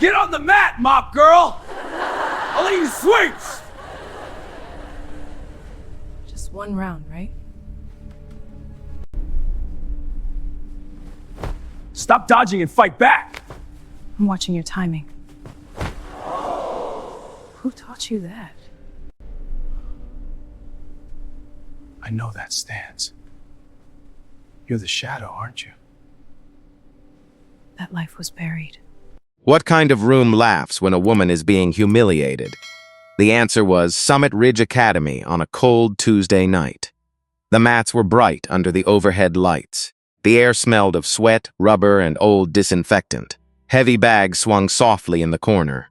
Get on the mat, mop girl! I'll let you swing! Just one round, right? Stop dodging and fight back! I'm watching your timing. Who taught you that? I know that stance. You're the shadow, aren't you? That life was buried. What kind of room laughs when a woman is being humiliated? The answer was Summit Ridge Academy on a cold Tuesday night. The mats were bright under the overhead lights. The air smelled of sweat, rubber, and old disinfectant. Heavy bags swung softly in the corner.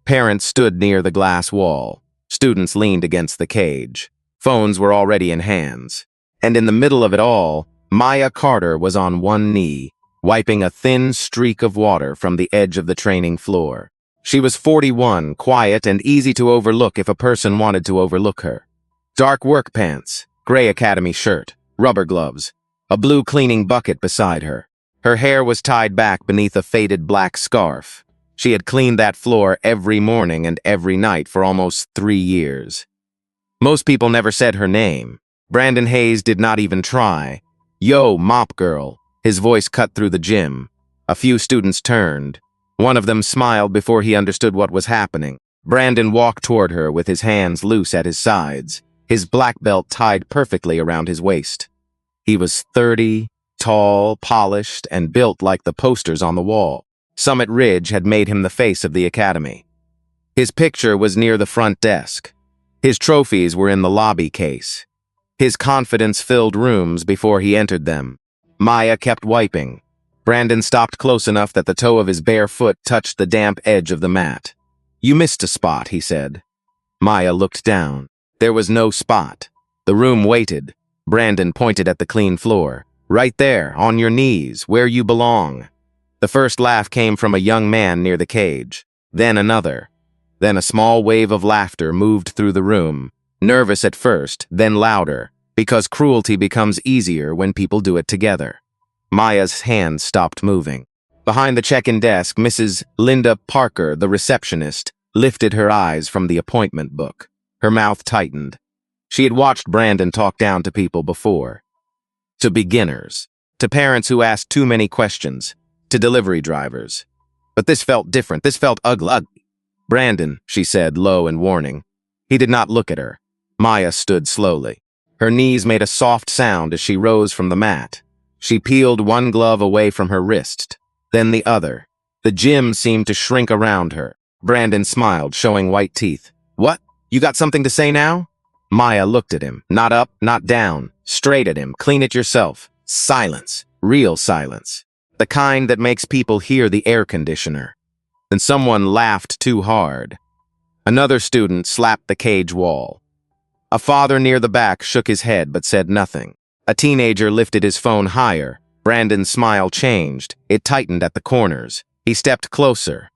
Parents stood near the glass wall. Students leaned against the cage. Phones were already in hands. And in the middle of it all, Maya Carter was on one knee, wiping a thin streak of water from the edge of the training floor. She was 41, quiet and easy to overlook if a person wanted to overlook her. Dark work pants, gray academy shirt, rubber gloves, a blue cleaning bucket beside her. Her hair was tied back beneath a faded black scarf. She had cleaned that floor every morning and every night for almost 3 years. Most people never said her name. Brandon Hayes did not even try. "Yo, mop girl." His voice cut through the gym. A few students turned. One of them smiled before he understood what was happening. Brandon walked toward her with his hands loose at his sides, his black belt tied perfectly around his waist. He was 30, tall, polished, and built like the posters on the wall. Summit Ridge had made him the face of the academy. His picture was near the front desk. His trophies were in the lobby case. His confidence filled rooms before he entered them. Maya kept wiping. Brandon stopped close enough that the toe of his bare foot touched the damp edge of the mat. "You missed a spot," he said. Maya looked down. There was no spot. The room waited. Brandon pointed at the clean floor. "Right there, on your knees, where you belong." The first laugh came from a young man near the cage. Then another. Then a small wave of laughter moved through the room. Nervous at first, then louder, because cruelty becomes easier when people do it together. Maya's hands stopped moving. Behind the check-in desk, Mrs. Linda Parker, the receptionist, lifted her eyes from the appointment book. Her mouth tightened. She had watched Brandon talk down to people before. To beginners. To parents who asked too many questions. To delivery drivers. But this felt different. This felt ugly. "Brandon," she said, low and warning. He did not look at her. Maya stood slowly. Her knees made a soft sound as she rose from the mat. She peeled one glove away from her wrist, then the other. The gym seemed to shrink around her. Brandon smiled, showing white teeth. "What? You got something to say now?" Maya looked at him, not up, not down, straight at him. "Clean it yourself." Silence. Real silence. The kind that makes people hear the air conditioner. Then someone laughed too hard. Another student slapped the cage wall. A father near the back shook his head but said nothing. A teenager lifted his phone higher. Brandon's smile changed. It tightened at the corners. He stepped closer.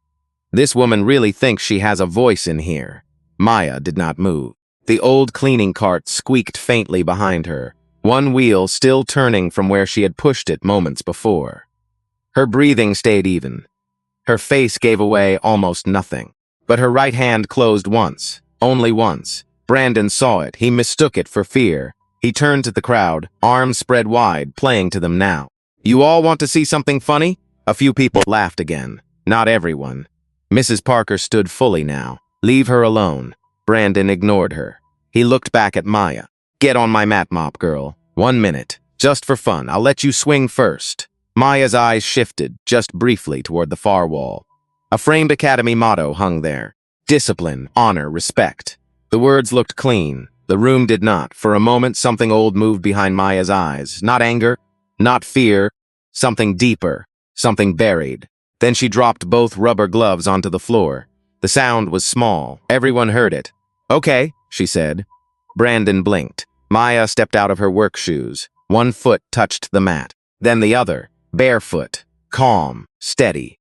"This woman really thinks she has a voice in here." Maya did not move. The old cleaning cart squeaked faintly behind her, one wheel still turning from where she had pushed it moments before. Her breathing stayed even. Her face gave away almost nothing. But her right hand closed once. Only once. Brandon saw it. He mistook it for fear. He turned to the crowd, arms spread wide, playing to them now. "You all want to see something funny?" A few people laughed again. Not everyone. Mrs. Parker stood fully now. "Leave her alone." Brandon ignored her. He looked back at Maya. "Get on my mat, mop girl. 1 minute. Just for fun. I'll let you swing first." Maya's eyes shifted, just briefly, toward the far wall. A framed academy motto hung there. Discipline, honor, respect. The words looked clean. The room did not. For a moment, something old moved behind Maya's eyes. Not anger, not fear, something deeper, something buried. Then she dropped both rubber gloves onto the floor. The sound was small. Everyone heard it. "Okay," she said. Brandon blinked. Maya stepped out of her work shoes. One foot touched the mat. Then the other, barefoot, calm, steady.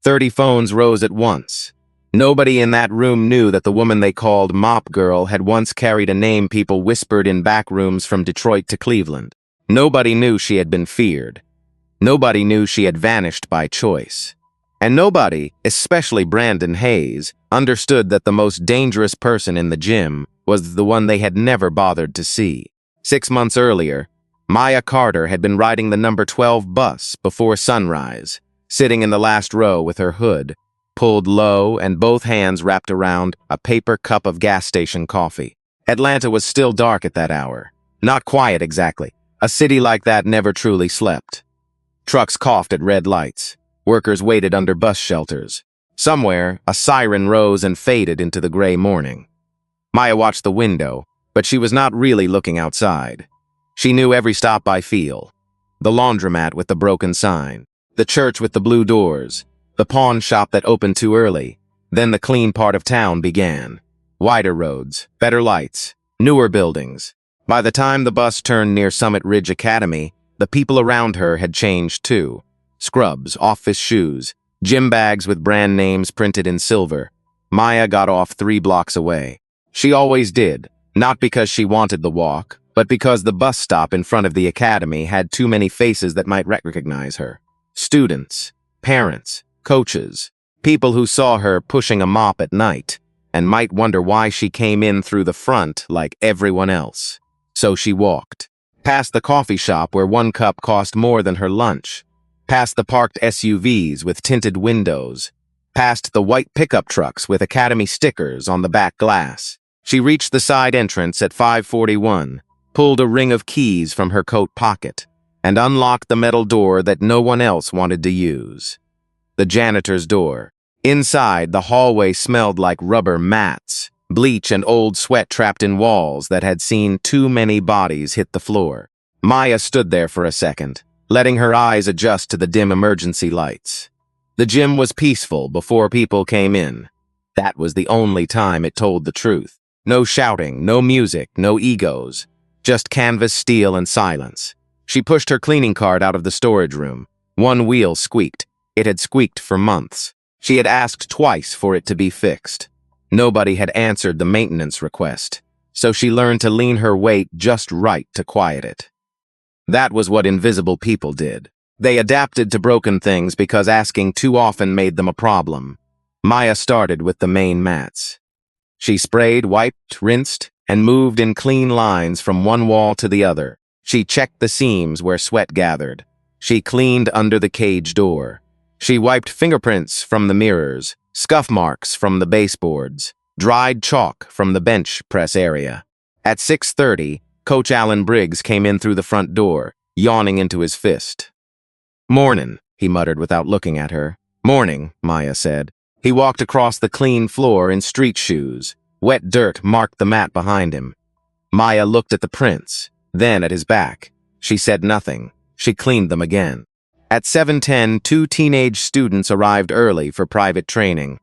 30 phones rose at once. Nobody in that room knew that the woman they called Mop Girl had once carried a name people whispered in back rooms from Detroit to Cleveland. Nobody knew she had been feared. Nobody knew she had vanished by choice. And nobody, especially Brandon Hayes, understood that the most dangerous person in the gym was the one they had never bothered to see. 6 months earlier, Maya Carter had been riding the number 12 bus before sunrise, sitting in the last row with her hood pulled low and both hands wrapped around a paper cup of gas station coffee. Atlanta was still dark at that hour. Not quiet exactly. A city like that never truly slept. Trucks coughed at red lights. Workers waited under bus shelters. Somewhere, a siren rose and faded into the gray morning. Maya watched the window, but she was not really looking outside. She knew every stop by feel. The laundromat with the broken sign, the church with the blue doors, the pawn shop that opened too early. Then the clean part of town began. Wider roads, better lights, newer buildings. By the time the bus turned near Summit Ridge Academy, the people around her had changed too. Scrubs, office shoes, gym bags with brand names printed in silver. Maya got off 3 blocks away. She always did, not because she wanted the walk, but because the bus stop in front of the academy had too many faces that might recognize her. Students, parents, coaches, people who saw her pushing a mop at night and might wonder why she came in through the front like everyone else. So she walked. Past the coffee shop where 1 cup cost more than her lunch. Past the parked SUVs with tinted windows. Past the white pickup trucks with academy stickers on the back glass. She reached the side entrance at 5:41, pulled a ring of keys from her coat pocket, and unlocked the metal door that no one else wanted to use. The janitor's door. Inside, the hallway smelled like rubber mats, bleach and old sweat trapped in walls that had seen too many bodies hit the floor. Maya stood there for a second, letting her eyes adjust to the dim emergency lights. The gym was peaceful before people came in. That was the only time it told the truth. No shouting, no music, no egos. Just canvas, steel, and silence. She pushed her cleaning cart out of the storage room. 1 wheel squeaked. It had squeaked for months. She had asked twice for it to be fixed. Nobody had answered the maintenance request, so she learned to lean her weight just right to quiet it. That was what invisible people did. They adapted to broken things because asking too often made them a problem. Maya started with the main mats. She sprayed, wiped, rinsed, and moved in clean lines from one wall to the other. She checked the seams where sweat gathered. She cleaned under the cage door. She wiped fingerprints from the mirrors, scuff marks from the baseboards, dried chalk from the bench press area. At 6:30, Coach Alan Briggs came in through the front door, yawning into his fist. "Mornin'," he muttered without looking at her. "Morning," Maya said. He walked across the clean floor in street shoes. Wet dirt marked the mat behind him. Maya looked at the prints, then at his back. She said nothing. She cleaned them again. At 7:10, 2 teenage students arrived early for private training.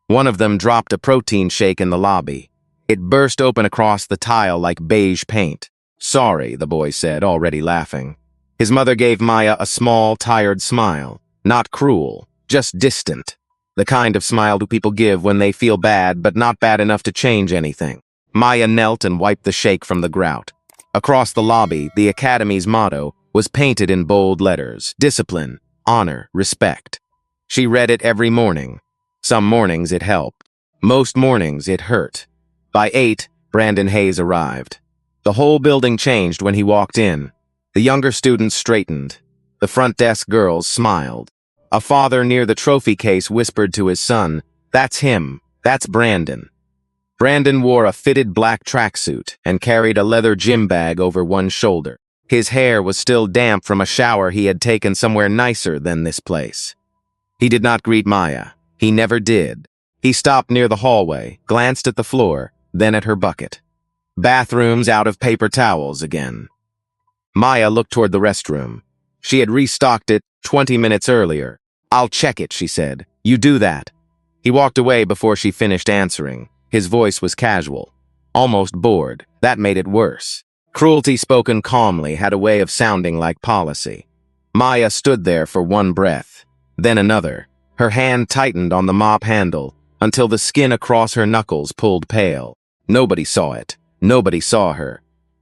One of them dropped a protein shake in the lobby. It burst open across the tile like beige paint. "Sorry," the boy said, already laughing. His mother gave Maya a small, tired smile. Not cruel, just distant. The kind of smile people give when they feel bad, but not bad enough to change anything. Maya knelt and wiped the shake from the grout. Across the lobby, the academy's motto was painted in bold letters: discipline, honor, respect. She read it every morning. Some mornings it helped. Most mornings it hurt. By 8, Brandon Hayes arrived. The whole building changed when he walked in. The younger students straightened. The front desk girls smiled. A father near the trophy case whispered to his son, "That's him. That's Brandon." Brandon wore a fitted black tracksuit and carried a leather gym bag over one shoulder. His hair was still damp from a shower he had taken somewhere nicer than this place. He did not greet Maya. He never did. He stopped near the hallway, glanced at the floor, then at her bucket. Bathrooms out of paper towels again. Maya looked toward the restroom. She had restocked it 20 minutes earlier. "I'll check it," she said. "You do that." He walked away before she finished answering. His voice was casual, almost bored. That made it worse. Cruelty spoken calmly had a way of sounding like policy. Maya stood there for one breath, then another. Her hand tightened on the mop handle until the skin across her knuckles pulled pale. Nobody saw it. Nobody saw her.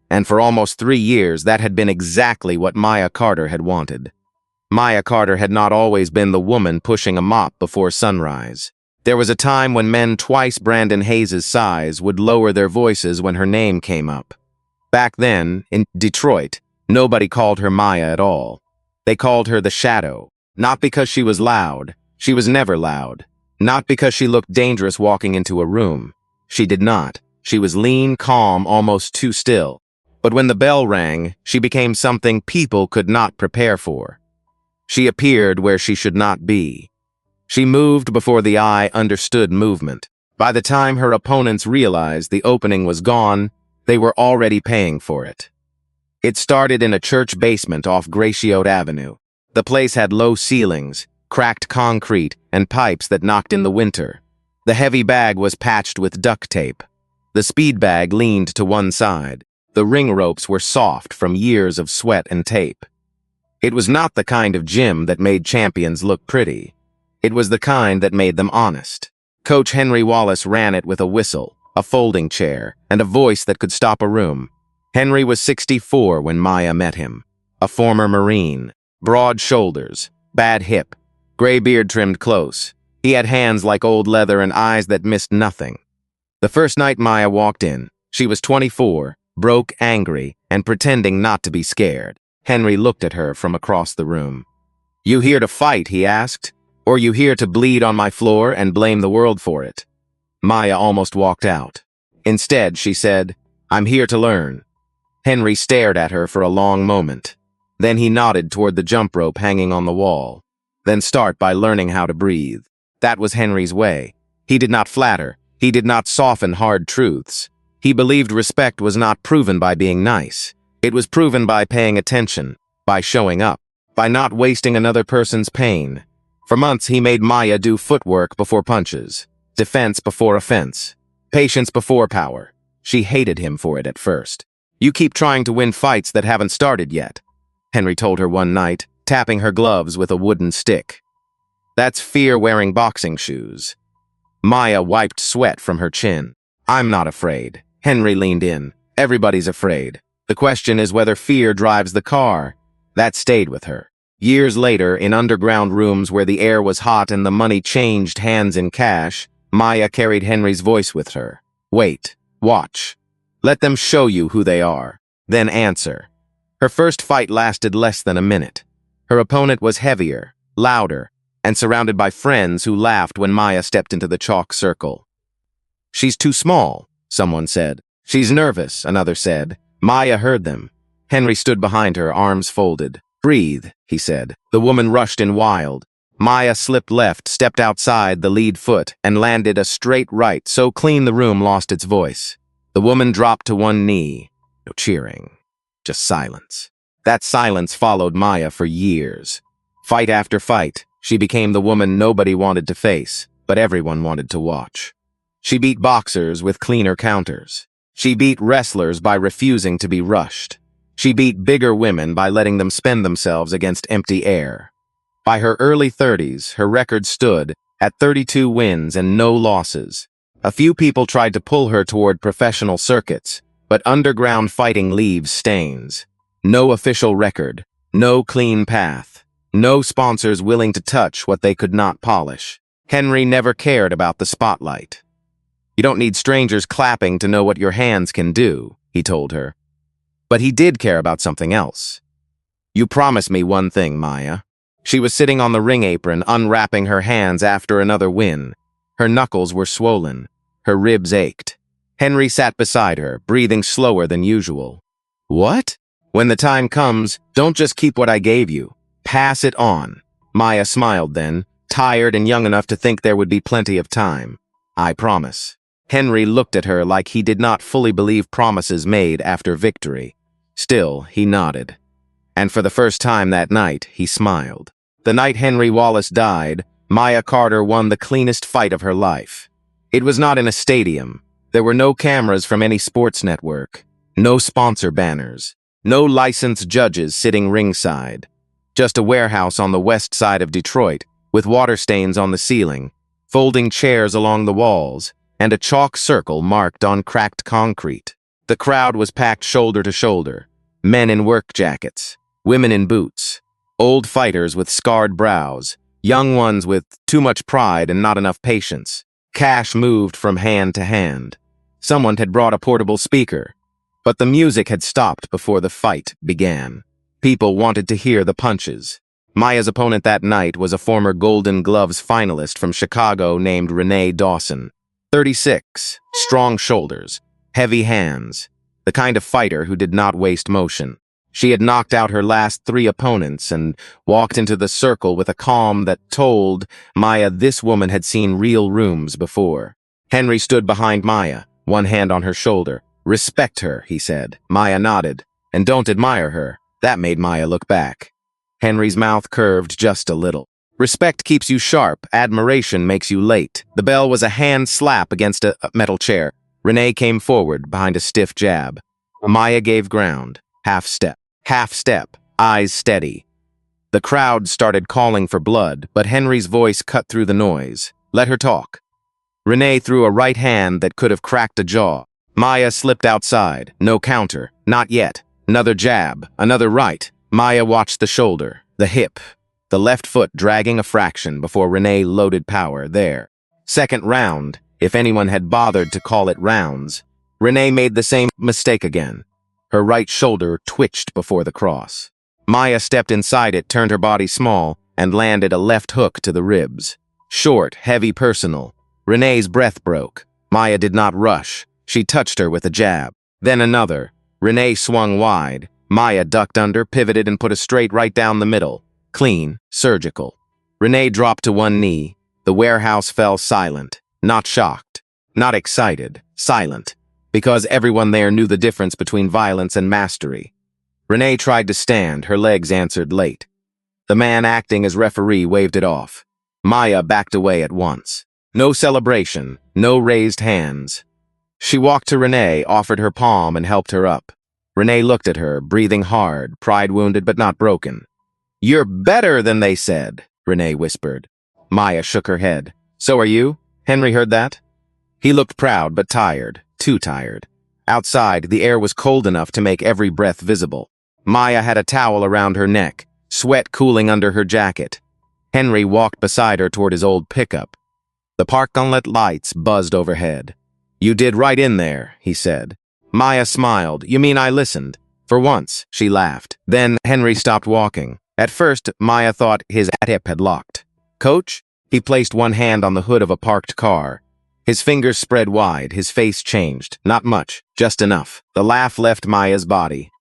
And for almost 3 years, that had been exactly what Maya Carter had wanted. Maya Carter had not always been the woman pushing a mop before sunrise. There was a time when men twice Brandon Hayes' size would lower their voices when her name came up. Back then, in Detroit, nobody called her Maya at all. They called her the Shadow, not because she was loud. She was never loud. Not because she looked dangerous walking into a room. She did not. She was lean, calm, almost too still. But when the bell rang, she became something people could not prepare for. She appeared where she should not be. She moved before the eye understood movement. By the time her opponents realized the opening was gone, they were already paying for it. It started in a church basement off Gratiot Avenue. The place had low ceilings, cracked concrete, and pipes that knocked in the winter. The heavy bag was patched with duct tape. The speed bag leaned to one side. The ring ropes were soft from years of sweat and tape. It was not the kind of gym that made champions look pretty. It was the kind that made them honest. Coach Henry Wallace ran it with a whistle, a folding chair, and a voice that could stop a room. Henry was 64 when Maya met him. A former Marine. Broad shoulders, bad hip, gray beard trimmed close. He had hands like old leather and eyes that missed nothing. The first night Maya walked in, she was 24, broke, angry, and pretending not to be scared. Henry looked at her from across the room. "You here to fight?" he asked. "Or you here to bleed on my floor and blame the world for it?" Maya almost walked out. Instead, she said, "I'm here to learn." Henry stared at her for a long moment. Then he nodded toward the jump rope hanging on the wall. "Then start by learning how to breathe." That was Henry's way. He did not flatter. He did not soften hard truths. He believed respect was not proven by being nice. It was proven by paying attention, by showing up, by not wasting another person's pain. For months, he made Maya do footwork before punches, defense before offense, patience before power. She hated him for it at first. "You keep trying to win fights that haven't started yet," Henry told her one night, tapping her gloves with a wooden stick. "That's fear wearing boxing shoes." Maya wiped sweat from her chin. "I'm not afraid." Henry leaned in. "Everybody's afraid. The question is whether fear drives the car." That stayed with her. Years later, in underground rooms where the air was hot and the money changed hands in cash, Maya carried Henry's voice with her. "Wait. Watch. Let them show you who they are. Then answer." Her first fight lasted less than a minute. Her opponent was heavier, louder, and surrounded by friends who laughed when Maya stepped into the chalk circle. "She's too small," someone said. "She's nervous," another said. Maya heard them. Henry stood behind her, arms folded. "Breathe," he said. The woman rushed in wild. Maya slipped left, stepped outside the lead foot, and landed a straight right so clean the room lost its voice. The woman dropped to one knee. No cheering. Just silence. That silence followed Maya for years. Fight after fight, she became the woman nobody wanted to face, but everyone wanted to watch. She beat boxers with cleaner counters. She beat wrestlers by refusing to be rushed. She beat bigger women by letting them spend themselves against empty air. By her early 30s, her record stood at 32 wins and no losses. A few people tried to pull her toward professional circuits, but underground fighting leaves stains. No official record, no clean path, no sponsors willing to touch what they could not polish. Henry never cared about the spotlight. "You don't need strangers clapping to know what your hands can do," he told her. But he did care about something else. "You promise me one thing, Maya." She was sitting on the ring apron, unwrapping her hands after another win. Her knuckles were swollen. Her ribs ached. Henry sat beside her, breathing slower than usual. "What?" "When the time comes, don't just keep what I gave you. Pass it on." Maya smiled then, tired and young enough to think there would be plenty of time. "I promise." Henry looked at her like he did not fully believe promises made after victory. Still, he nodded. And for the first time that night, he smiled. The night Henry Wallace died, Maya Carter won the cleanest fight of her life. It was not in a stadium. There were no cameras from any sports network, no sponsor banners, no licensed judges sitting ringside. Just a warehouse on the west side of Detroit, with water stains on the ceiling, folding chairs along the walls, and a chalk circle marked on cracked concrete. The crowd was packed shoulder to shoulder, men in work jackets, women in boots. Old fighters with scarred brows, young ones with too much pride and not enough patience. Cash moved from hand to hand. Someone had brought a portable speaker, but the music had stopped before the fight began. People wanted to hear the punches. Maya's opponent that night was a former Golden Gloves finalist from Chicago named Renee Dawson. 36, strong shoulders, heavy hands, the kind of fighter who did not waste motion. She had knocked out her last 3 opponents and walked into the circle with a calm that told Maya this woman had seen real rooms before. Henry stood behind Maya, one hand on her shoulder. "Respect her," he said. Maya nodded. "And don't admire her." That made Maya look back. Henry's mouth curved just a little. "Respect keeps you sharp. Admiration makes you late." The bell was a hand slap against a metal chair. Renee came forward behind a stiff jab. Maya gave ground. Half step, eyes steady. The crowd started calling for blood, but Henry's voice cut through the noise. "Let her talk." Renee threw a right hand that could have cracked a jaw. Maya slipped outside. No counter. Not yet. Another jab. Another right. Maya watched the shoulder, the hip, the left foot dragging a fraction before Renee loaded power there. Second round, if anyone had bothered to call it rounds. Renee made the same mistake again. Her right shoulder twitched before the cross. Maya stepped inside it, turned her body small, and landed a left hook to the ribs. Short, heavy, personal. Renee's breath broke. Maya did not rush. She touched her with a jab. Then another. Renee swung wide. Maya ducked under, pivoted, and put a straight right down the middle. Clean, surgical. Renee dropped to one knee. The warehouse fell silent. Not shocked. Not excited. Silent. Because everyone there knew the difference between violence and mastery. Renee tried to stand. Her legs answered late. The man acting as referee waved it off. Maya backed away at once. No celebration. No raised hands. She walked to Renee, offered her palm, and helped her up. Renee looked at her, breathing hard, pride wounded but not broken. "You're better than they said," Renee whispered. Maya shook her head. "So are you?" Henry heard that. He looked proud but tired. Too tired. Outside, the air was cold enough to make every breath visible. Maya had a towel around her neck, sweat cooling under her jacket. Henry walked beside her toward his old pickup. The parking lot lights buzzed overhead. "You did right in there," he said. Maya smiled. "You mean I listened?" For once, she laughed. Then Henry stopped walking. At first, Maya thought his hip had locked. "Coach?" He placed one hand on the hood of a parked car. His fingers spread wide, his face changed. Not much, just enough. The laugh left Maya's body.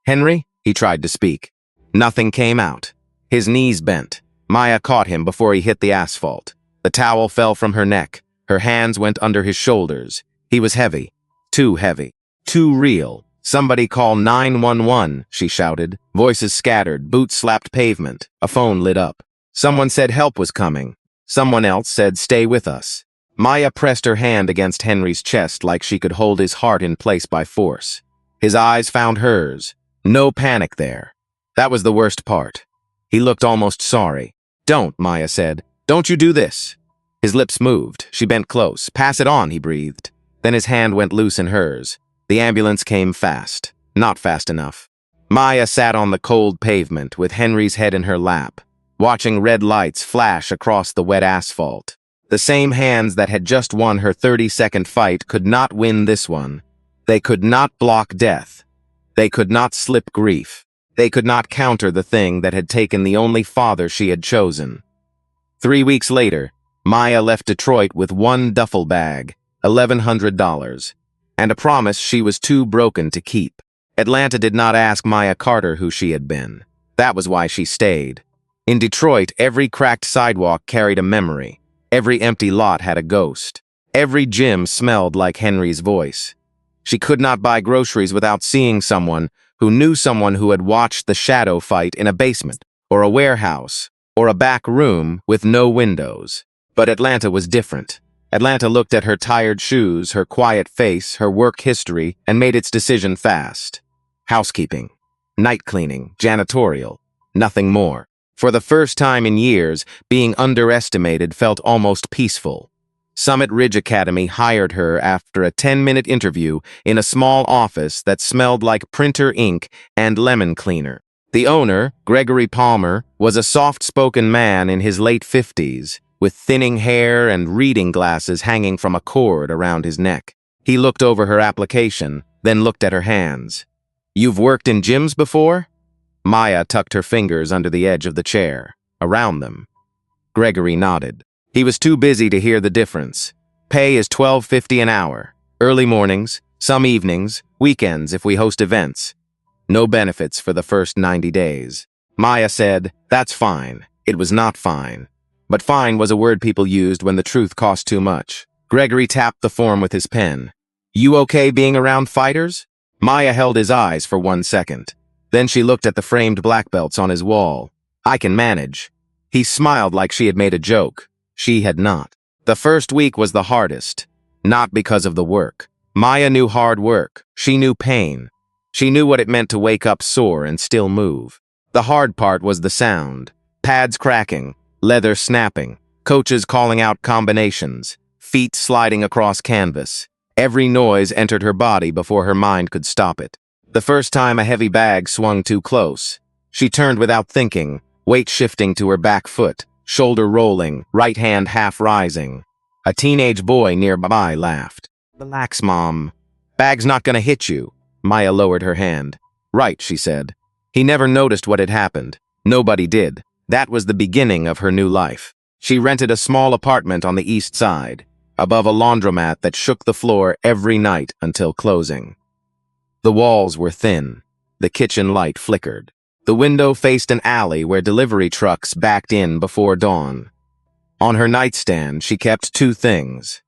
"Henry?" He tried to speak. Nothing came out. His knees bent. Maya caught him before he hit the asphalt. The towel fell from her neck. Her hands went under his shoulders. He was heavy. Too heavy. Too real. "Somebody call 911, she shouted. Voices scattered, boots slapped pavement. A phone lit up. Someone said help was coming. Someone else said stay with us. Maya pressed her hand against Henry's chest like she could hold his heart in place by force. His eyes found hers. No panic there. That was the worst part. He looked almost sorry. "Don't," Maya said. "Don't you do this." His lips moved. She bent close. "Pass it on," he breathed. Then his hand went loose in hers. The ambulance came fast. Not fast enough. Maya sat on the cold pavement with Henry's head in her lap, watching red lights flash across the wet asphalt. The same hands that had just won her 30-second fight could not win this one. They could not block death. They could not slip grief. They could not counter the thing that had taken the only father she had chosen. 3 weeks later, Maya left Detroit with one duffel bag, $1,100, and a promise she was too broken to keep. Atlanta did not ask Maya Carter who she had been. That was why she stayed. In Detroit, every cracked sidewalk carried a memory. Every empty lot had a ghost. Every gym smelled like Henry's voice. She could not buy groceries without seeing someone who knew someone who had watched the shadow fight in a basement, or a warehouse, or a back room with no windows. But Atlanta was different. Atlanta looked at her tired shoes, her quiet face, her work history, and made its decision fast. Housekeeping, night cleaning, janitorial, nothing more. For the first time in years, being underestimated felt almost peaceful. Summit Ridge Academy hired her after a 10-minute interview in a small office that smelled like printer ink and lemon cleaner. The owner, Gregory Palmer, was a soft-spoken man in his late 50s, with thinning hair and reading glasses hanging from a cord around his neck. He looked over her application, then looked at her hands. "You've worked in gyms before?" Maya tucked her fingers under the edge of the chair, around them. Gregory nodded. He was too busy to hear the difference. Pay is $12.50 an hour. Early mornings, some evenings, weekends if we host events. No benefits for the first 90 days. Maya said, "That's fine." It was not fine. But fine was a word people used when the truth cost too much. Gregory tapped the form with his pen. "You okay being around fighters?" Maya held his eyes for 1 second. Then she looked at the framed black belts on his wall. "I can manage." He smiled like she had made a joke. She had not. The first week was the hardest. Not because of the work. Maya knew hard work. She knew pain. She knew what it meant to wake up sore and still move. The hard part was the sound. Pads cracking, leather snapping, coaches calling out combinations, feet sliding across canvas. Every noise entered her body before her mind could stop it. The first time a heavy bag swung too close, she turned without thinking, weight shifting to her back foot, shoulder rolling, right hand half rising. A teenage boy nearby laughed. "Relax, Mom. Bag's not gonna hit you." Maya lowered her hand. "Right," she said. He never noticed what had happened. Nobody did. That was the beginning of her new life. She rented a small apartment on the east side, above a laundromat that shook the floor every night until closing. The walls were thin. The kitchen light flickered. The window faced an alley where delivery trucks backed in before dawn. On her nightstand, she kept 2 things.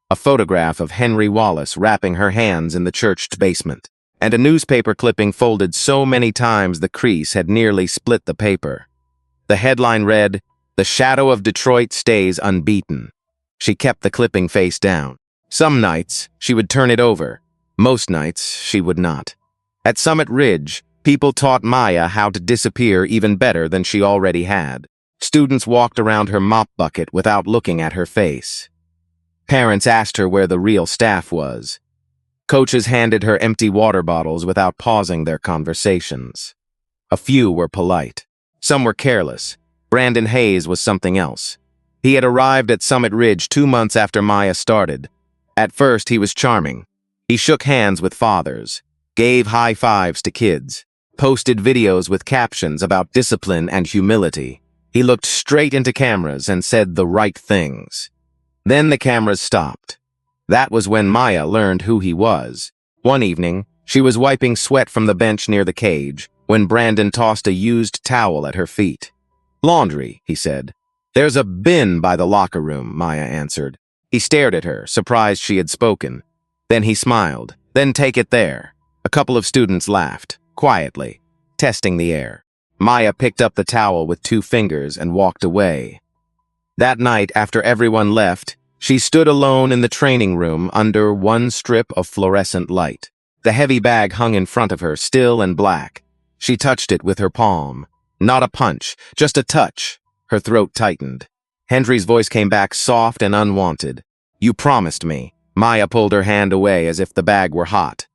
A photograph of Henry Wallace wrapping her hands in the church basement, and a newspaper clipping folded so many times the crease had nearly split the paper. The headline read, "The Shadow of Detroit Stays Unbeaten." She kept the clipping face down. Some nights, she would turn it over. Most nights, she would not. At Summit Ridge, people taught Maya how to disappear even better than she already had. Students walked around her mop bucket without looking at her face. Parents asked her where the real staff was. Coaches handed her empty water bottles without pausing their conversations. A few were polite. Some were careless. Brandon Hayes was something else. He had arrived at Summit Ridge 2 months after Maya started. At first, he was charming. He shook hands with fathers, gave high fives to kids, posted videos with captions about discipline and humility. He looked straight into cameras and said the right things. Then the cameras stopped. That was when Maya learned who he was. One evening, she was wiping sweat from the bench near the cage when Brandon tossed a used towel at her feet. "Laundry," he said. "There's a bin by the locker room," Maya answered. He stared at her, surprised she had spoken. Then he smiled. "Then take it there." A couple of students laughed, quietly, testing the air. Maya picked up the towel with 2 fingers and walked away. That night, after everyone left, she stood alone in the training room under one strip of fluorescent light. The heavy bag hung in front of her, still and black. She touched it with her palm. Not a punch, just a touch. Her throat tightened. Henry's voice came back soft and unwanted. "You promised me." Maya pulled her hand away as if the bag were hot.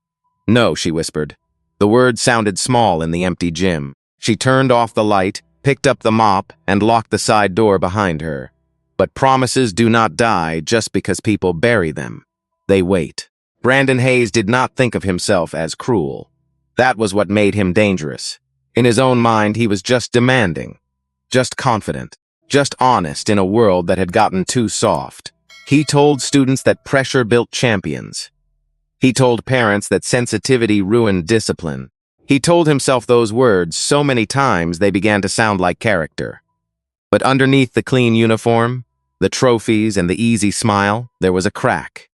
"No," she whispered. The words sounded small in the empty gym. She turned off the light, picked up the mop, and locked the side door behind her. But promises do not die just because people bury them. They wait. Brandon Hayes did not think of himself as cruel. That was what made him dangerous. In his own mind, he was just demanding, just confident, just honest in a world that had gotten too soft. He told students that pressure built champions. He told parents that sensitivity ruined discipline. He told himself those words so many times they began to sound like character. But underneath the clean uniform, the trophies and the easy smile, there was a crack.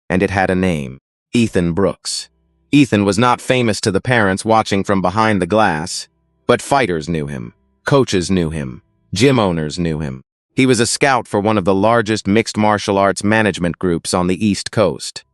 And it had a name: Ethan Brooks. Ethan was not famous to the parents watching from behind the glass, but fighters knew him, coaches knew him, gym owners knew him. He was a scout for one of the largest mixed martial arts management groups on the East Coast.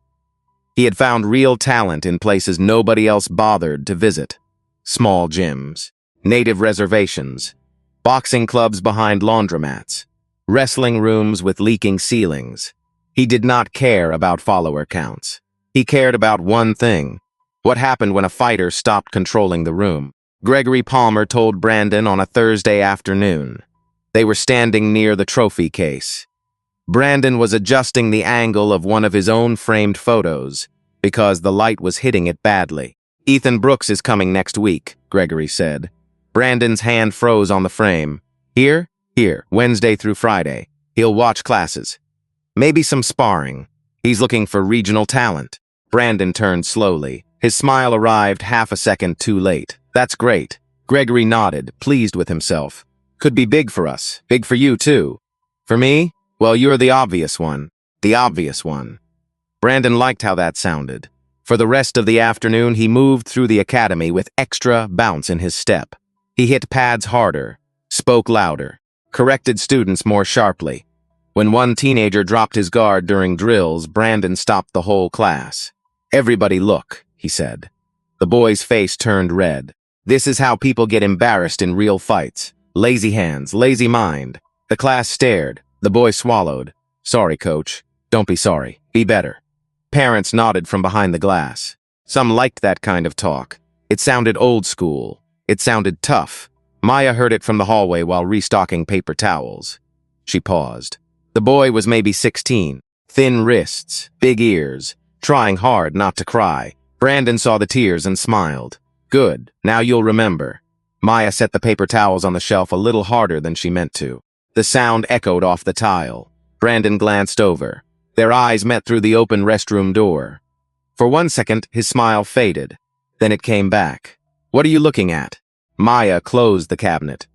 He had found real talent in places nobody else bothered to visit. Small gyms, native reservations, boxing clubs behind laundromats, wrestling rooms with leaking ceilings. He did not care about follower counts. He cared about one thing: what happened when a fighter stopped controlling the room. Gregory Palmer told Brandon on a Thursday afternoon. They were standing near the trophy case. Brandon was adjusting the angle of one of his own framed photos because the light was hitting it badly. "Ethan Brooks is coming next week," Gregory said. Brandon's hand froze on the frame. "Here? Here, Wednesday through Friday. He'll watch classes. Maybe some sparring. He's looking for regional talent." Brandon turned slowly. His smile arrived half a second too late. "That's great." Gregory nodded, pleased with himself. "Could be big for us. Big for you, too." "For me? Well, you're the obvious one." The obvious one. Brandon liked how that sounded. For the rest of the afternoon, he moved through the academy with extra bounce in his step. He hit pads harder, spoke louder, corrected students more sharply. When one teenager dropped his guard during drills, Brandon stopped the whole class. "Everybody look," he said. The boy's face turned red. "This is how people get embarrassed in real fights. Lazy hands, lazy mind." The class stared. The boy swallowed. "Sorry, coach. Don't be sorry. Be better." Parents nodded from behind the glass. Some liked that kind of talk. It sounded old school. It sounded tough. Maya heard it from the hallway while restocking paper towels. She paused. The boy was maybe 16. Thin wrists, big ears, trying hard not to cry. Brandon saw the tears and smiled. "Good. Now you'll remember." Maya set the paper towels on the shelf a little harder than she meant to. The sound echoed off the tile. Brandon glanced over. Their eyes met through the open restroom door. For 1 second, his smile faded. Then it came back. "What are you looking at?" Maya closed the cabinet.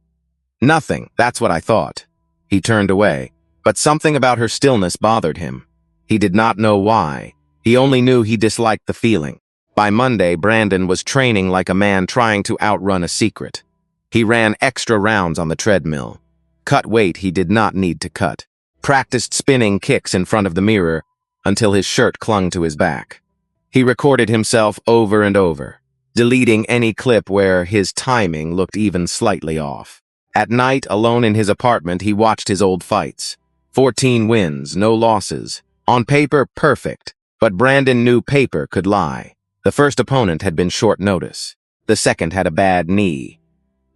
"Nothing. That's what I thought." He turned away, but something about her stillness bothered him. He did not know why. He only knew he disliked the feeling. By Monday, Brandon was training like a man trying to outrun a secret. He ran extra rounds on the treadmill. Cut weight he did not need to cut. Practiced spinning kicks in front of the mirror until his shirt clung to his back. He recorded himself over and over, deleting any clip where his timing looked even slightly off. At night, alone in his apartment, he watched his old fights. 14 wins, no losses. On paper, perfect. But Brandon knew paper could lie. The first opponent had been short notice. The second had a bad knee.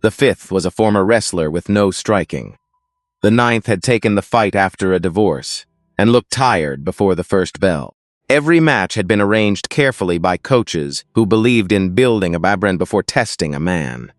The fifth was a former wrestler with no striking. The ninth had taken the fight after a divorce and looked tired before the first bell. Every match had been arranged carefully by coaches who believed in building a brand before testing a man.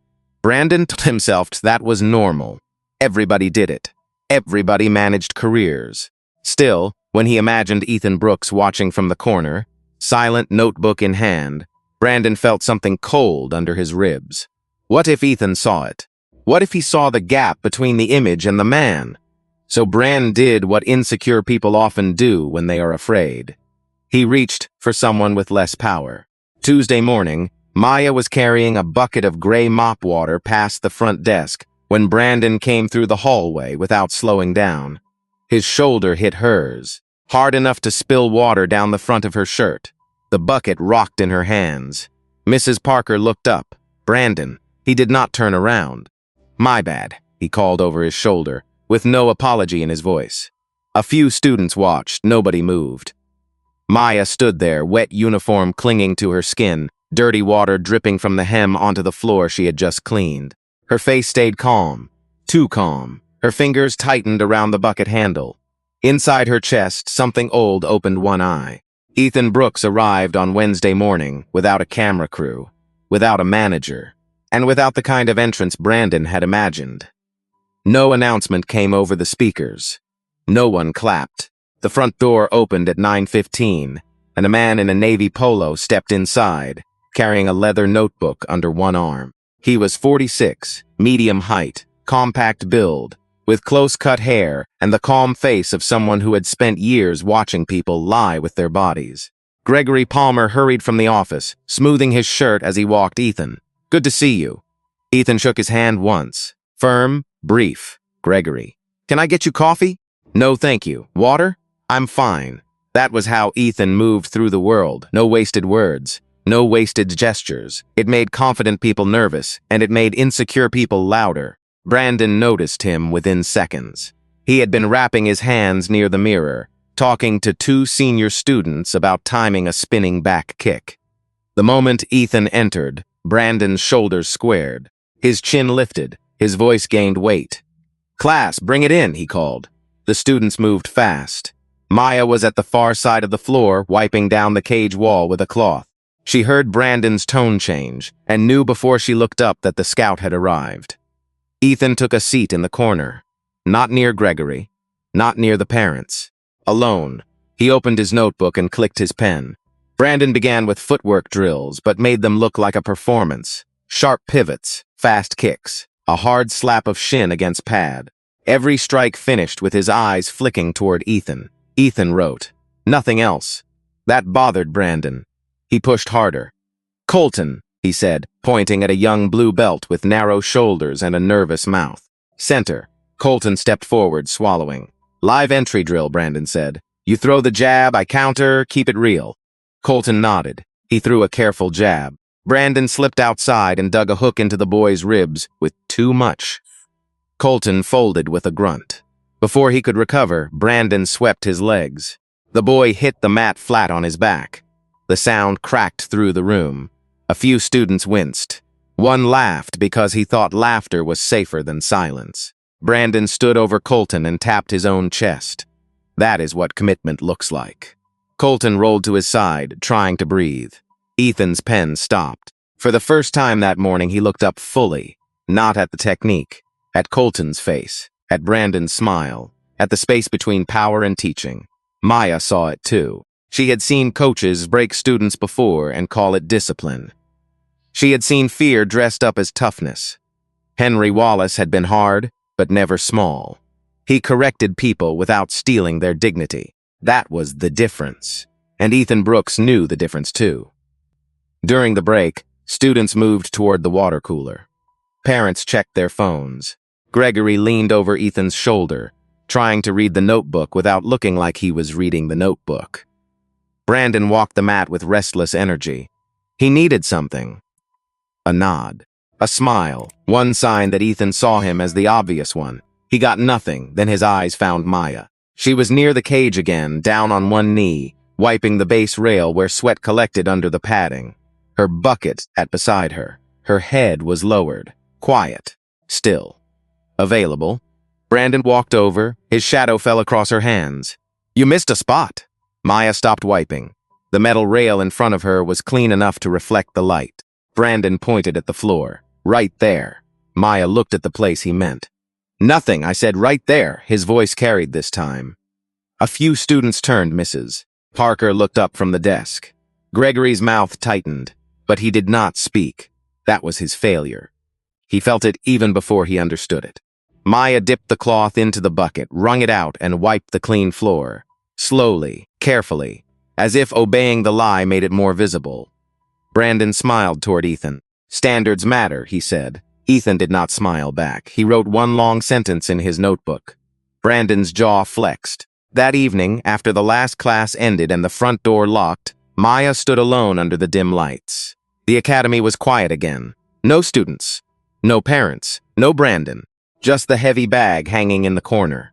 Brandon told himself that was normal. Everybody did it. Everybody managed careers. Still, when he imagined Ethan Brooks watching from the corner, silent notebook in hand, Brandon felt something cold under his ribs. What if Ethan saw it? What if he saw the gap between the image and the man? So Brand did what insecure people often do when they are afraid. He reached for someone with less power. Tuesday morning, Maya was carrying a bucket of gray mop water past the front desk when Brandon came through the hallway without slowing down. His shoulder hit hers, hard enough to spill water down the front of her shirt. The bucket rocked in her hands. Mrs. Parker looked up. Brandon. He did not turn around. "My bad," he called over his shoulder, with no apology in his voice. A few students watched. Nobody moved. Maya stood there, wet uniform clinging to her skin, dirty water dripping from the hem onto the floor she had just cleaned. Her face stayed calm. Too calm. Her fingers tightened around the bucket handle. Inside her chest, something old opened one eye. Ethan Brooks arrived on Wednesday morning without a camera crew, without a manager, and without the kind of entrance Brandon had imagined. No announcement came over the speakers. No one clapped. The front door opened at 9:15, and a man in a navy polo stepped inside, carrying a leather notebook under one arm. He was 46, medium height, compact build, with close-cut hair and the calm face of someone who had spent years watching people lie with their bodies. Gregory Palmer hurried from the office, smoothing his shirt as he walked Ethan. "Good to see you." Ethan shook his hand once. Firm, brief. "Gregory. Can I get you coffee?" "No, thank you. Water?" "I'm fine." That was how Ethan moved through the world. No wasted words. No wasted gestures. It made confident people nervous, and it made insecure people louder. Brandon noticed him within seconds. He had been wrapping his hands near the mirror, talking to 2 senior students about timing a spinning back kick. The moment Ethan entered, Brandon's shoulders squared. His chin lifted. His voice gained weight. "Class, bring it in," he called. The students moved fast. Maya was at the far side of the floor, wiping down the cage wall with a cloth. She heard Brandon's tone change and knew before she looked up that the scout had arrived. Ethan took a seat in the corner. Not near Gregory. Not near the parents. Alone. He opened his notebook and clicked his pen. Brandon began with footwork drills, but made them look like a performance. Sharp pivots, fast kicks, a hard slap of shin against pad. Every strike finished with his eyes flicking toward Ethan. Ethan wrote. Nothing else. That bothered Brandon. He pushed harder. "Colton," he said, pointing at a young blue belt with narrow shoulders and a nervous mouth. "Center." Colton stepped forward, swallowing. "Live entry drill," Brandon said. "You throw the jab, I counter, keep it real." Colton nodded. He threw a careful jab. Brandon slipped outside and dug a hook into the boy's ribs with too much. Colton folded with a grunt. Before he could recover, Brandon swept his legs. The boy hit the mat flat on his back. The sound cracked through the room. A few students winced. One laughed because he thought laughter was safer than silence. Brandon stood over Colton and tapped his own chest. That is what commitment looks like. Colton rolled to his side, trying to breathe. Ethan's pen stopped. For the first time that morning, he looked up fully, not at the technique, at Colton's face, at Brandon's smile, at the space between power and teaching. Maya saw it too. She had seen coaches break students before and call it discipline. She had seen fear dressed up as toughness. Henry Wallace had been hard, but never small. He corrected people without stealing their dignity. That was the difference. And Ethan Brooks knew the difference too. During the break, students moved toward the water cooler. Parents checked their phones. Gregory leaned over Ethan's shoulder, trying to read the notebook without looking like he was reading the notebook. Brandon walked the mat with restless energy. He needed something. A nod. A smile. One sign that Ethan saw him as the obvious one. He got nothing, then his eyes found Maya. She was near the cage again, down on one knee, wiping the base rail where sweat collected under the padding. Her bucket at beside her. Her head was lowered. Quiet. Still. Available. Brandon walked over. His shadow fell across her hands. "You missed a spot." Maya stopped wiping. The metal rail in front of her was clean enough to reflect the light. Brandon pointed at the floor. "Right there." Maya looked at the place he meant. "Nothing, I said right there." His voice carried this time. A few students turned, Mrs. Parker looked up from the desk. Gregory's mouth tightened, but he did not speak. That was his failure. He felt it even before he understood it. Maya dipped the cloth into the bucket, wrung it out, and wiped the clean floor. Slowly, carefully, as if obeying the lie made it more visible. Brandon smiled toward Ethan. "Standards matter," he said. Ethan did not smile back. He wrote one long sentence in his notebook. Brandon's jaw flexed. That evening, after the last class ended and the front door locked, Maya stood alone under the dim lights. The academy was quiet again. No students. No parents. No Brandon. Just the heavy bag hanging in the corner.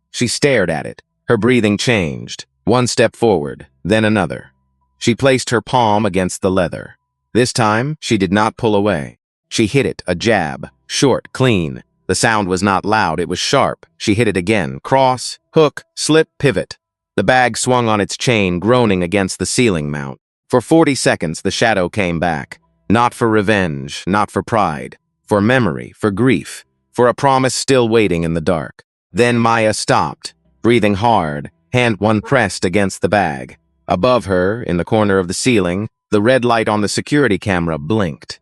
She stared at it. Her breathing changed. One step forward, then another. She placed her palm against the leather. This time, she did not pull away. She hit it, a jab, short, clean. The sound was not loud, it was sharp. She hit it again, cross, hook, slip, pivot. The bag swung on its chain, groaning against the ceiling mount. For 40 seconds, the shadow came back. Not for revenge, not for pride. For memory, for grief, for a promise still waiting in the dark. Then Maya stopped, breathing hard, hand one pressed against the bag. Above her, in the corner of the ceiling, the red light on the security camera blinked.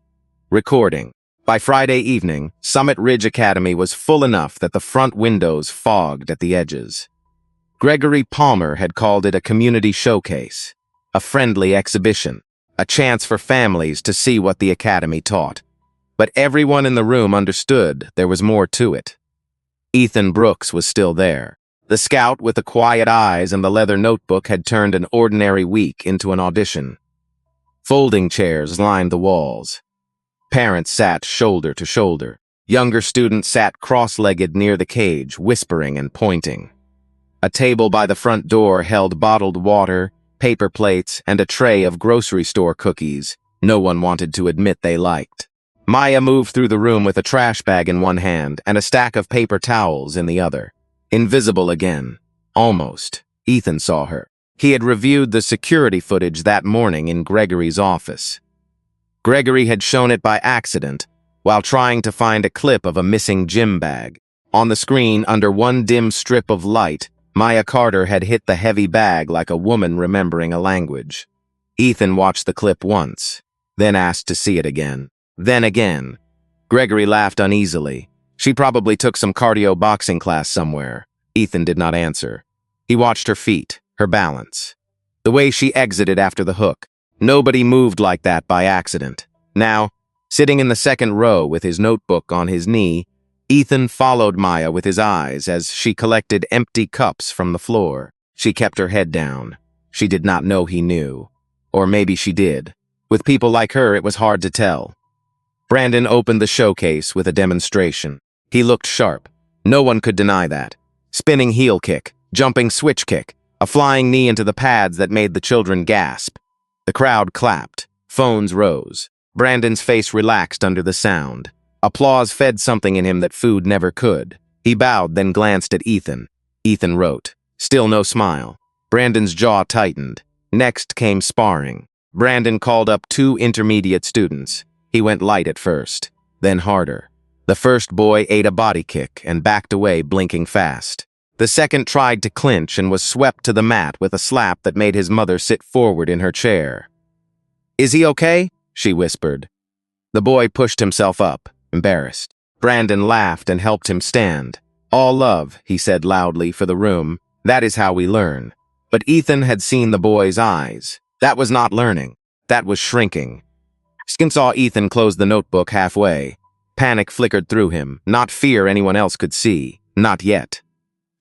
Recording. By Friday evening, Summit Ridge Academy was full enough that the front windows fogged at the edges. Gregory Palmer had called it a community showcase, a friendly exhibition, a chance for families to see what the academy taught. But everyone in the room understood there was more to it. Ethan Brooks was still there. The scout with the quiet eyes and the leather notebook had turned an ordinary week into an audition. Folding chairs lined the walls. Parents sat shoulder to shoulder. Younger students sat cross-legged near the cage, whispering and pointing. A table by the front door held bottled water, paper plates, and a tray of grocery store cookies, no one wanted to admit they liked. Maya moved through the room with a trash bag in one hand and a stack of paper towels in the other. Invisible again. Almost. Ethan saw her. He had reviewed the security footage that morning in Gregory's office. Gregory had shown it by accident while trying to find a clip of a missing gym bag. On the screen, under one dim strip of light, Maya Carter had hit the heavy bag like a woman remembering a language. Ethan watched the clip once, then asked to see it again. Then again. Gregory laughed uneasily. She probably took some cardio boxing class somewhere. Ethan did not answer. He watched her feet, her balance. The way she exited after the hook. Nobody moved like that by accident. Now, sitting in the second row with his notebook on his knee, Ethan followed Maya with his eyes as she collected empty cups from the floor. She kept her head down. She did not know he knew. Or maybe she did. With people like her, it was hard to tell. Brandon opened the showcase with a demonstration. He looked sharp. No one could deny that. Spinning heel kick, jumping switch kick, a flying knee into the pads that made the children gasp. The crowd clapped. Phones rose. Brandon's face relaxed under the sound. Applause fed something in him that food never could. He bowed, then glanced at Ethan. Ethan wrote. Still no smile. Brandon's jaw tightened. Next came sparring. Brandon called up 2 intermediate students. He went light at first, then harder. The first boy ate a body kick and backed away, blinking fast. The second tried to clinch and was swept to the mat with a slap that made his mother sit forward in her chair. "Is he okay?" she whispered. The boy pushed himself up, embarrassed. Brandon laughed and helped him stand. "All love," he said loudly for the room. "That is how we learn." But Ethan had seen the boy's eyes. That was not learning. That was shrinking. Skin saw Ethan close the notebook halfway. Panic flickered through him, not fear anyone else could see. Not yet.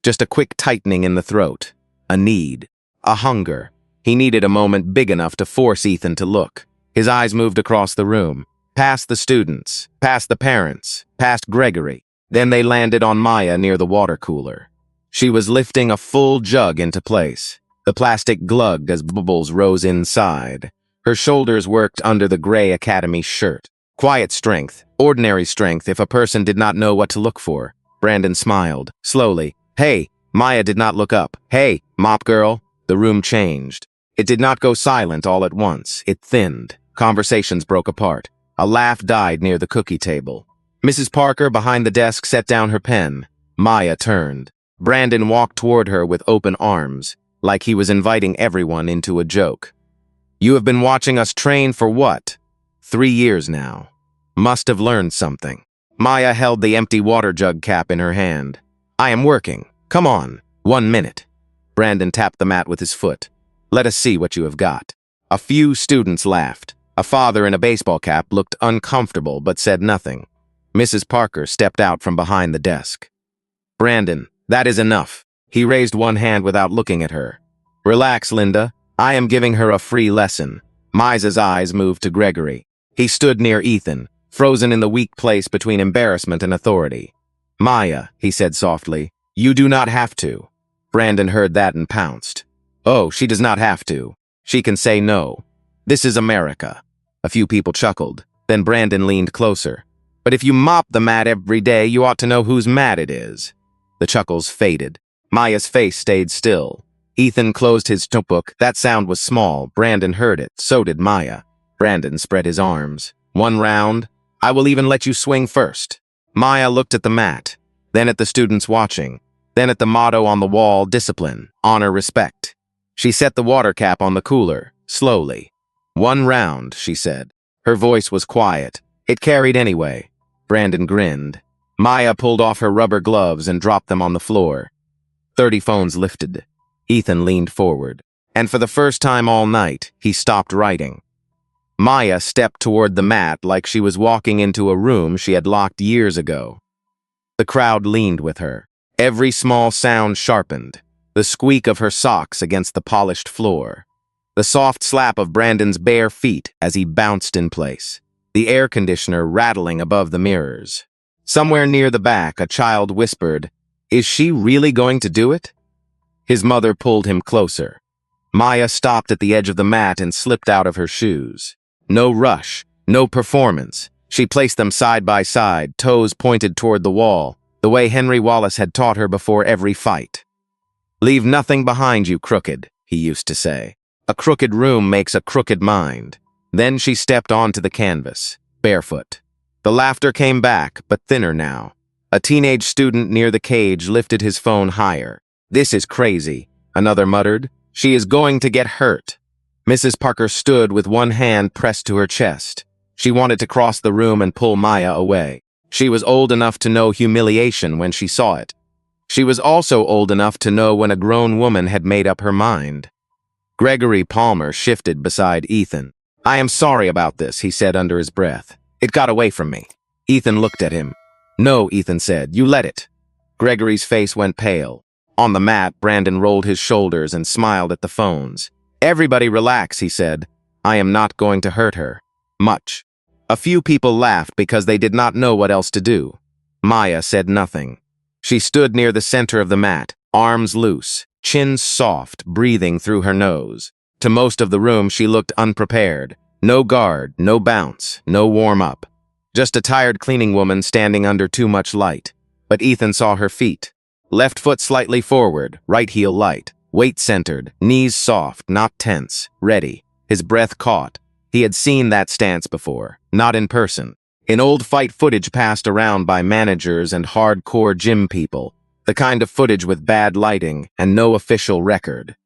Just a quick tightening in the throat. A need. A hunger. He needed a moment big enough to force Ethan to look. His eyes moved across the room, past the students, past the parents, past Gregory. Then they landed on Maya near the water cooler. She was lifting a full jug into place. The plastic glugged as bubbles rose inside. Her shoulders worked under the gray academy shirt. Quiet strength, ordinary strength if a person did not know what to look for. Brandon smiled, slowly. "Hey!" Maya did not look up. "Hey, mop girl!" The room changed. It did not go silent all at once. It thinned. Conversations broke apart. A laugh died near the cookie table. Mrs. Parker, behind the desk, set down her pen. Maya turned. Brandon walked toward her with open arms, like he was inviting everyone into a joke. "You have been watching us train for what? 3 years now. Must have learned something." Maya held the empty water jug cap in her hand. "I am working. Come on. 1 minute." Brandon tapped the mat with his foot. "Let us see what you have got." A few students laughed. A father in a baseball cap looked uncomfortable but said nothing. Mrs. Parker stepped out from behind the desk. "Brandon, that is enough." He raised one hand without looking at her. "Relax, Linda. I am giving her a free lesson." Maya's eyes moved to Gregory. He stood near Ethan, frozen in the weak place between embarrassment and authority. "Maya," he said softly, "you do not have to." Brandon heard that and pounced. "Oh, she does not have to. She can say no. This is America." A few people chuckled. Then Brandon leaned closer. "But if you mop the mat every day, you ought to know whose mat it is." The chuckles faded. Maya's face stayed still. Ethan closed his notebook. That sound was small. Brandon heard it. So did Maya. Brandon spread his arms. "1 round. I will even let you swing first." Maya looked at the mat, then at the students watching, then at the motto on the wall, discipline, honor, respect. She set the water cap on the cooler, slowly. 1 round, she said. Her voice was quiet. It carried anyway. Brandon grinned. Maya pulled off her rubber gloves and dropped them on the floor. 30 phones lifted. Ethan leaned forward, and for the first time all night, he stopped writing. Maya stepped toward the mat like she was walking into a room she had locked years ago. The crowd leaned with her. Every small sound sharpened. The squeak of her socks against the polished floor. The soft slap of Brandon's bare feet as he bounced in place. The air conditioner rattling above the mirrors. Somewhere near the back, a child whispered, "Is she really going to do it?" His mother pulled him closer. Maya stopped at the edge of the mat and slipped out of her shoes. No rush, no performance. She placed them side by side, toes pointed toward the wall, the way Henry Wallace had taught her before every fight. "Leave nothing behind you, crooked," he used to say. "A crooked room makes a crooked mind." Then she stepped onto the canvas, barefoot. The laughter came back, but thinner now. A teenage student near the cage lifted his phone higher. "This is crazy," another muttered. "She is going to get hurt." Mrs. Parker stood with one hand pressed to her chest. She wanted to cross the room and pull Maya away. She was old enough to know humiliation when she saw it. She was also old enough to know when a grown woman had made up her mind. Gregory Palmer shifted beside Ethan. "I am sorry about this," he said under his breath. "It got away from me." Ethan looked at him. "No," Ethan said, "you let it." Gregory's face went pale. On the mat, Brandon rolled his shoulders and smiled at the phones. "Everybody relax," he said. "I am not going to hurt her. Much." A few people laughed because they did not know what else to do. Maya said nothing. She stood near the center of the mat, arms loose, chin soft, breathing through her nose. To most of the room, she looked unprepared. No guard, no bounce, no warm-up. Just a tired cleaning woman standing under too much light. But Ethan saw her feet. Left foot slightly forward, right heel light. Weight centered, knees soft, not tense, ready. His breath caught. He had seen that stance before, not in person. In old fight footage passed around by managers and hardcore gym people. The kind of footage with bad lighting and no official record.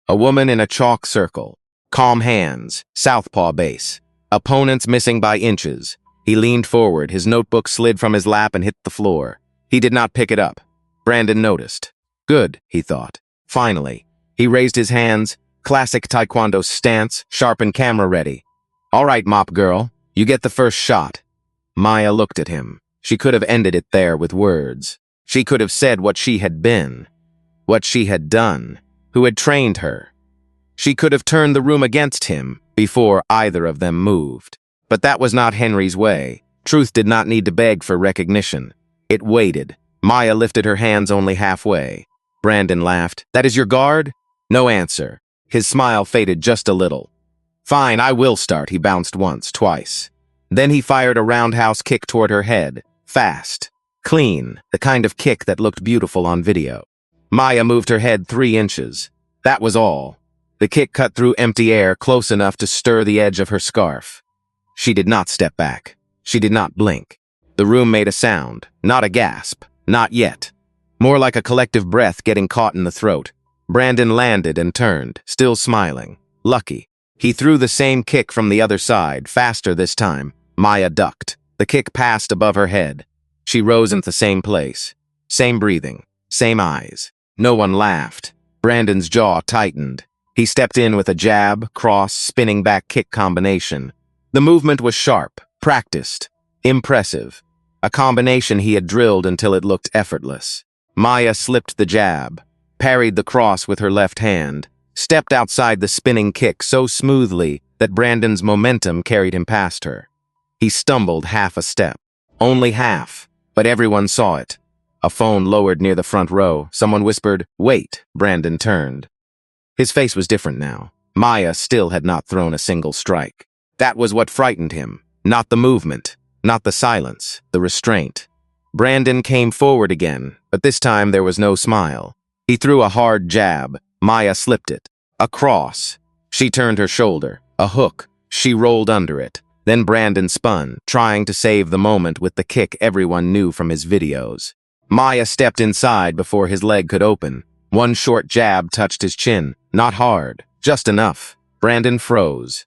A woman in a chalk circle. Calm hands, southpaw base. Opponents missing by inches. He leaned forward, his notebook slid from his lap and hit the floor. He did not pick it up. Brandon noticed. Good, he thought. Finally. He raised his hands, classic taekwondo stance, sharp and camera ready. "All right, mop girl, you get the first shot." Maya looked at him. She could have ended it there with words. She could have said what she had been, what she had done, who had trained her. She could have turned the room against him before either of them moved. But that was not Henry's way. Truth did not need to beg for recognition. It waited. Maya lifted her hands only halfway. Brandon laughed. "That is your guard?" No answer. His smile faded just a little. "Fine, I will start." He bounced once, twice. Then he fired a roundhouse kick toward her head. Fast. Clean. The kind of kick that looked beautiful on video. Maya moved her head 3 inches. That was all. The kick cut through empty air close enough to stir the edge of her scarf. She did not step back. She did not blink. The room made a sound. Not a gasp. Not yet. More like a collective breath getting caught in the throat. Brandon landed and turned, still smiling. Lucky. He threw the same kick from the other side, faster this time. Maya ducked. The kick passed above her head. She rose in the same place. Same breathing. Same eyes. No one laughed. Brandon's jaw tightened. He stepped in with a jab, cross, spinning back kick combination. The movement was sharp, practiced, impressive. A combination he had drilled until it looked effortless. Maya slipped the jab, parried the cross with her left hand, stepped outside the spinning kick so smoothly that Brandon's momentum carried him past her. He stumbled half a step. Only half, but everyone saw it. A phone lowered near the front row. Someone whispered, "Wait." Brandon turned. His face was different now. Maya still had not thrown a single strike. That was what frightened him. Not the movement, not the silence, the restraint. Brandon came forward again, but this time there was no smile. He threw a hard jab. Maya slipped it. A cross. She turned her shoulder. A hook. She rolled under it. Then Brandon spun, trying to save the moment with the kick everyone knew from his videos. Maya stepped inside before his leg could open. One short jab touched his chin. Not hard, just enough. Brandon froze.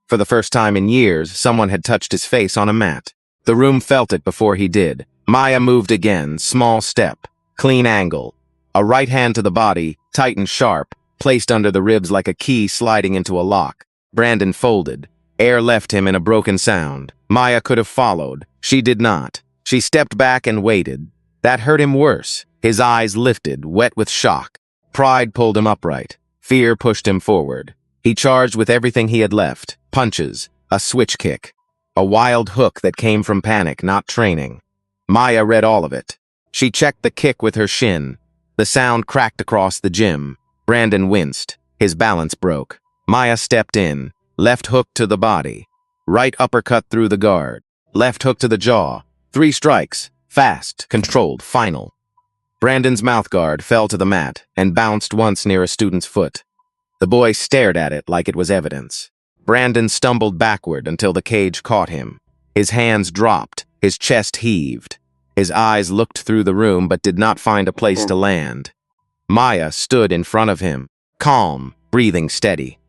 For the first time in years, someone had touched his face on a mat. The room felt it before he did. Maya moved again, small step, clean angle. A right hand to the body, tight and sharp, placed under the ribs like a key sliding into a lock. Brandon folded. Air left him in a broken sound. Maya could have followed. She did not. She stepped back and waited. That hurt him worse. His eyes lifted, wet with shock. Pride pulled him upright. Fear pushed him forward. He charged with everything he had left. Punches, a switch kick, a wild hook that came from panic, not training. Maya read all of it. She checked the kick with her shin. The sound cracked across the gym. Brandon winced. His balance broke. Maya stepped in, left hook to the body. Right uppercut through the guard. Left hook to the jaw. 3 strikes. Fast, controlled, final. Brandon's mouthguard fell to the mat and bounced once near a student's foot. The boy stared at it like it was evidence. Brandon stumbled backward until the cage caught him. His hands dropped, his chest heaved. His eyes looked through the room but did not find a place to land. Maya stood in front of him, calm, breathing steady.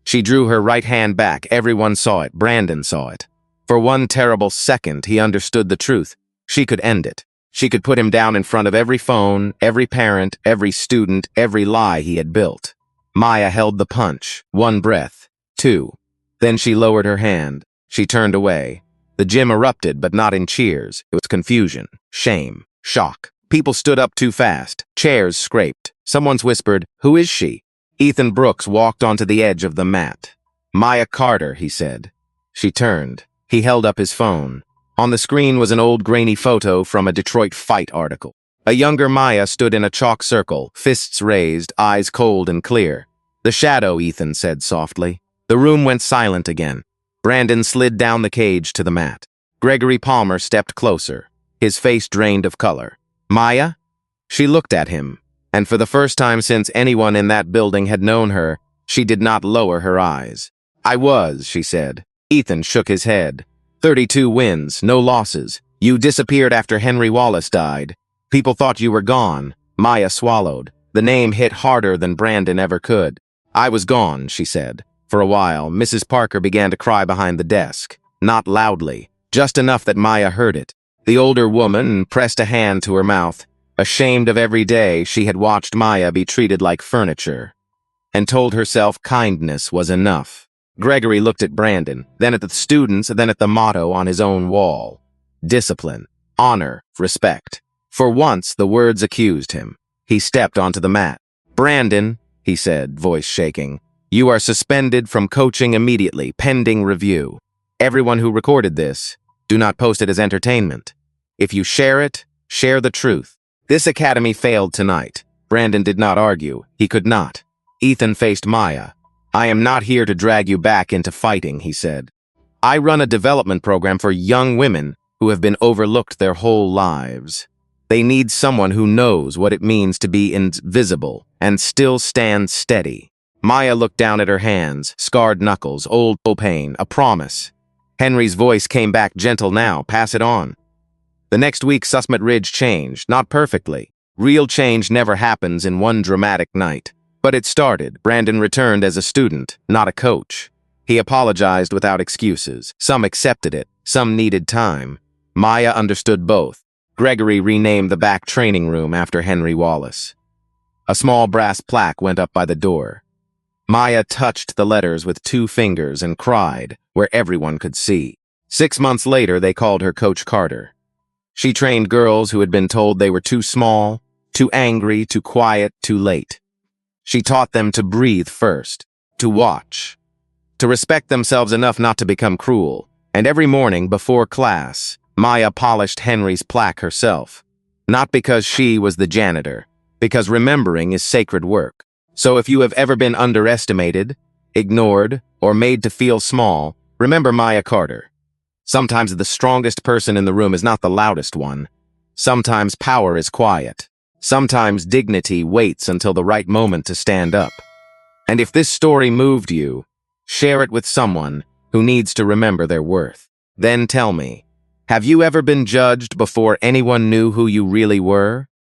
She drew her right hand back. Everyone saw it. Brandon saw it. For one terrible second, he understood the truth. She could end it. She could put him down in front of every phone, every parent, every student, every lie he had built. Maya held the punch. 1 breath. 2. Then she lowered her hand. She turned away. The gym erupted, but not in cheers. It was confusion, shame, shock. People stood up too fast. Chairs scraped. Someone's whispered, "Who is she?" Ethan Brooks walked onto the edge of the mat. "Maya Carter," he said. She turned. He held up his phone. On the screen was an old grainy photo from a Detroit Fight article. A younger Maya stood in a chalk circle, fists raised, eyes cold and clear. "The shadow," Ethan said softly. The room went silent again. Brandon slid down the cage to the mat. Gregory Palmer stepped closer, his face drained of color. "Maya?" She looked at him, and for the first time since anyone in that building had known her, she did not lower her eyes. "I was," she said. Ethan shook his head. 32 wins, no losses. You disappeared after Henry Wallace died. People thought you were gone." Maya swallowed. The name hit harder than Brandon ever could. "I was gone," she said. For a while, Mrs. Parker began to cry behind the desk. Not loudly, just enough that Maya heard it. The older woman pressed a hand to her mouth. Ashamed of every day she had watched Maya be treated like furniture, and told herself kindness was enough. Gregory looked at Brandon, then at the students, then at the motto on his own wall. Discipline, honor, respect. For once, the words accused him. He stepped onto the mat. "Brandon," he said, voice shaking, "you are suspended from coaching immediately, pending review. Everyone who recorded this, do not post it as entertainment. If you share it, share the truth." This academy failed tonight. Brandon did not argue. He could not. Ethan faced Maya. "I am not here to drag you back into fighting," he said. "I run a development program for young women who have been overlooked their whole lives. They need someone who knows what it means to be invisible and still stand steady." Maya looked down at her hands, scarred knuckles, old pain, a promise. Henry's voice came back gentle now. "Pass it on." The next week, Summit Ridge changed, not perfectly. Real change never happens in one dramatic night. But it started. Brandon returned as a student, not a coach. He apologized without excuses. Some accepted it, some needed time. Maya understood both. Gregory renamed the back training room after Henry Wallace. A small brass plaque went up by the door. Maya touched the letters with 2 fingers and cried, where everyone could see. 6 months later, they called her Coach Carter. She trained girls who had been told they were too small, too angry, too quiet, too late. She taught them to breathe first, to watch, to respect themselves enough not to become cruel. And every morning before class, Maya polished Henry's plaque herself. Not because she was the janitor, because remembering is sacred work. So if you have ever been underestimated, ignored, or made to feel small, remember Maya Carter. Sometimes the strongest person in the room is not the loudest one. Sometimes power is quiet. Sometimes dignity waits until the right moment to stand up. And if this story moved you, share it with someone who needs to remember their worth. Then tell me, have you ever been judged before anyone knew who you really were?